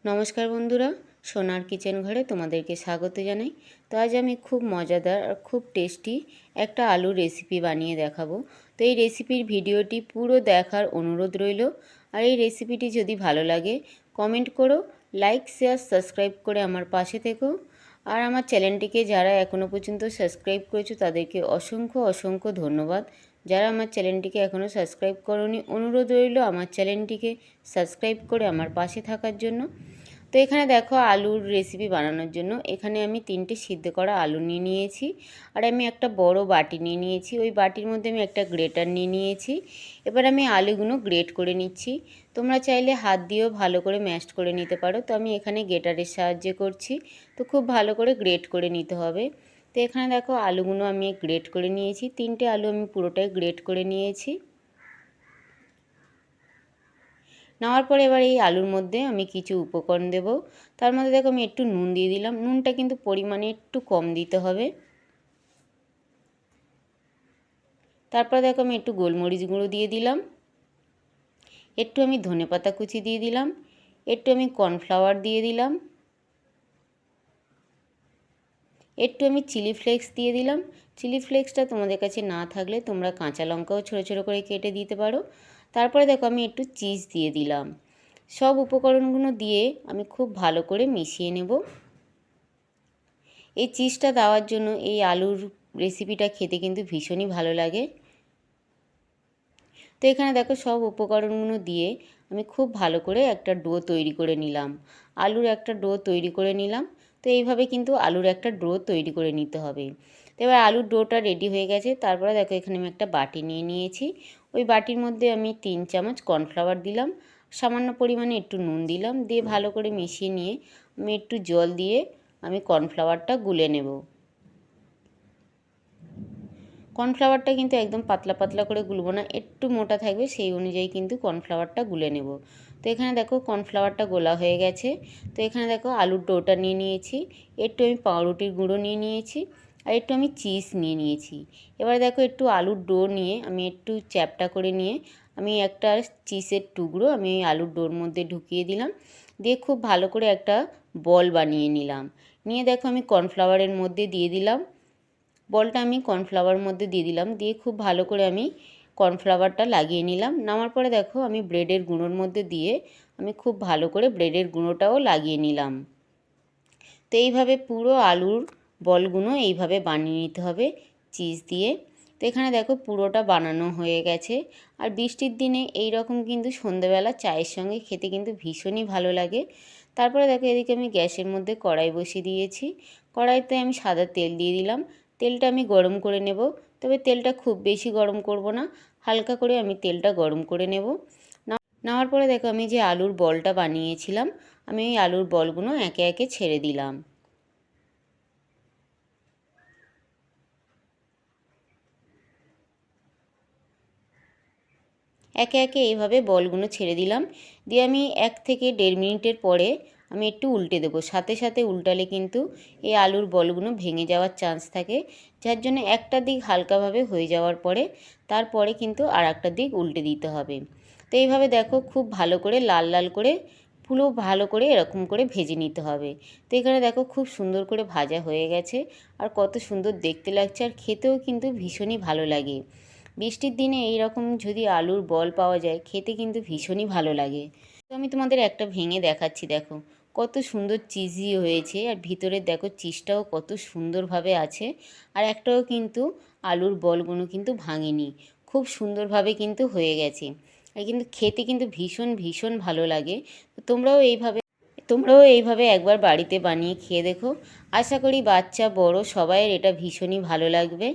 নমস্কার বন্ধুরা, সোনার কিচেন ঘরে তোমাদেরকে স্বাগত জানাই। তো আজ আমি খুব মজাদার আর খুব টেস্টি একটা আলুর রেসিপি বানিয়ে দেখাবো। তো এই রেসিপির ভিডিওটি পুরো দেখার অনুরোধ রইল। আর এই রেসিপিটি যদি ভালো লাগে কমেন্ট করো, লাইক শেয়ার সাবস্ক্রাইব করে আমার পাশে থেকো। আর আমার চ্যানেলটিকে যারা এখনও পর্যন্ত সাবস্ক্রাইব করেছো তাদেরকে অসংখ্য অসংখ্য ধন্যবাদ। যারা আমার চ্যানেলটিকে এখনও সাবস্ক্রাইব করোনি, অনুরোধ রইল আমার চ্যানেলটিকে সাবস্ক্রাইব করে আমার পাশে থাকার জন্য। তো এখানে দেখো আলুর রেসিপি বানানোর জন্য এখানে আমি 3টে সিদ্ধ করা আলু নিয়ে নিয়েছি। আর আমি একটা বড় বাটি নিয়ে নিয়েছি, ওই বাটির মধ্যে আমি একটা গ্রেটার নিয়ে নিয়েছি। এবার আমি আলুগুলো গ্রেট করে নিচ্ছি। তোমরা চাইলে হাত দিয়েও ভালো করে ম্যাশড করে নিতে পারো, তো আমি এখানে গ্রেটারের সাহায্যে করছি। তো খুব ভালো করে গ্রেট করে নিতে হবে। তো এখানে দেখো আলুগুলো আমি গ্রেট করে নিয়েছি, 3টে আলু আমি পুরোটাই গ্রেট করে নিয়েছি। নেওয়ার পরে এবার এই আলুর মধ্যে আমি কিছু উপকরণ দেব। তার মধ্যে দেখো আমি একটু নুন দিয়ে দিলাম, নুনটা কিন্তু পরিমাণে একটু কম দিতে হবে। তারপর দেখো আমি একটু গোলমরিচ গুঁড়ো দিয়ে দিলাম, একটু আমি ধনেপাতা কুচি দিয়ে দিলাম, একটু আমি কর্নফ্লাওয়ার দিয়ে দিলাম, একটু আমি চিলি ফ্লেক্স দিয়ে দিলাম। চিলি ফ্লেক্সটা তোমাদের কাছে না থাকলে তোমরা কাঁচা লঙ্কাও ছোটো ছোটো করে কেটে দিতে পারো। তারপরে দেখো আমি একটু চিজ দিয়ে দিলাম। সব উপকরণগুলো দিয়ে আমি খুব ভালো করে মিশিয়ে নেব। এই চিজটা দেওয়ার জন্য এই আলুর রেসিপিটা খেতে কিন্তু ভীষণই ভালো লাগে। তো এখানে দেখো সব উপকরণগুলো দিয়ে আমি খুব ভালো করে একটা ডো তৈরি করে নিলাম। আলুর একটা ডো তৈরি করে নিলাম। তো এইভাবে কিন্তু আলুর একটা ডো তৈরি করে নিতে হবে। তো এবার আলুর ডোটা রেডি হয়ে গেছে। তারপরে দেখো এখানে আমি একটা বাটি নিয়ে নিয়েছি। ওই বাটির মধ্যে আমি 3 চামচ কর্নফ্লাওয়ার দিলাম, সামান্য পরিমাণে একটু নুন দিলাম, দিয়ে ভালো করে মিশিয়ে নিয়ে আমি একটু জল দিয়ে আমি কর্নফ্লাওয়ারটা গুলে নেব। কর্নফ্লাওয়ারটা কিন্তু একদম পাতলা পাতলা করে গুলবো না, একটু মোটা থাকবে সেই অনুযায়ী কিন্তু কর্নফ্লাওয়ারটা গুলে নেব। তো এখানে দেখো কর্নফ্লাওয়ারটা গোলা হয়ে গেছে। তো এখানে দেখো আলুর ডোটা নিয়ে নিয়েছি, একটু আমি পাউরুটির গুঁড়ো নিয়ে নিয়েছি, আর একটু আমি চিজ নিয়ে নিয়েছি। এবার দেখো একটু আলুর ডো নিয়ে আমি একটু চ্যাপটা করে নিয়ে আমি একটা চিজের টুকরো আমি আলুর ডোর মধ্যে ঢুকিয়ে দিলাম, দিয়ে খুব ভালো করে একটা বল বানিয়ে নিলাম। নিয়ে দেখো আমি কর্নফ্লাওয়ারের মধ্যে দিয়ে দিলাম, বলটা আমি কর্নফ্লাওয়ার মধ্যে দিয়ে দিলাম, দিয়ে খুব ভালো করে আমি কর্নফ্লাওয়ারটা লাগিয়ে নিলাম। নামার পরে দেখো আমি ব্রেডের গুঁড়োর মধ্যে দিয়ে আমি খুব ভালো করে ব্রেডের গুঁড়োটাও লাগিয়ে নিলাম। তো এইভাবে পুরো আলুর বলগুলো এইভাবে বানিয়ে নিতে হবে চিজ দিয়ে। তো এখানে দেখো পুরোটা বানানো হয়ে গেছে। আর বৃষ্টির দিনে এই রকম কিন্তু সন্ধ্যাবেলা চায়ের সঙ্গে খেতে কিন্তু ভীষণই ভালো লাগে। তারপরে দেখো এদিকে আমি গ্যাসের মধ্যে কড়াই বসিয়ে দিয়েছি। কড়াইতে আমি সাদা তেল দিয়ে দিলাম। তেলটা আমি গরম করে নেব, তবে তেলটা খুব বেশি গরম করব না, হালকা করে আমি তেলটা গরম করে নেব। নেওয়ার পরে দেখো আমি যে আলুর বলটা বানিয়েছিলাম আমি এই আলুর বলগুলো একে একে ছেড়ে দিলাম। একে একে এইভাবে বলগুলো ছেড়ে দিলাম, দিয়ে আমি 1 থেকে 1.5 মিনিটের পরে আমি একটু উল্টে দেবো। সাথে সাথে উল্টালে কিন্তু এই আলুর বলগুলো ভেঙে যাওয়ার চান্স থাকে, যার জন্য একটা দিক হালকাভাবে হয়ে যাওয়ার পরে তারপরে কিন্তু আর একটা দিক উল্টে দিতে হবে। তো এইভাবে দেখো খুব ভালো করে লাল লাল করে পুরো ভালো করে এরকম করে ভেজে নিতে হবে। তো এখানে দেখো খুব সুন্দর করে ভাজা হয়ে গেছে, আর কত সুন্দর দেখতে লাগছে, আর খেতেও কিন্তু ভীষণই ভালো লাগে। বৃষ্টির দিনে এই রকম যদি আলুর বল পাওয়া যায় খেতে কিন্তু ভীষণই ভালো লাগে। তো আমি তোমাদের একটা ভেঙে দেখাচ্ছি, দেখো কত সুন্দর চিজি হয়েছে, আর ভিতরে দেখো চিজটাও কত সুন্দরভাবে আছে, আর একটাও কিন্তু আলুর বলগুলো কিন্তু ভাঙেনি, খুব সুন্দরভাবে কিন্তু হয়ে গেছে। আর কিন্তু খেতে কিন্তু ভীষণ ভীষণ ভালো লাগে। তো তোমরাও এইভাবে একবার বাড়িতে বানিয়ে খেয়ে দেখো। আশা করি বাচ্চা বড় সবাইয়ের এটা ভীষণই ভালো লাগবে।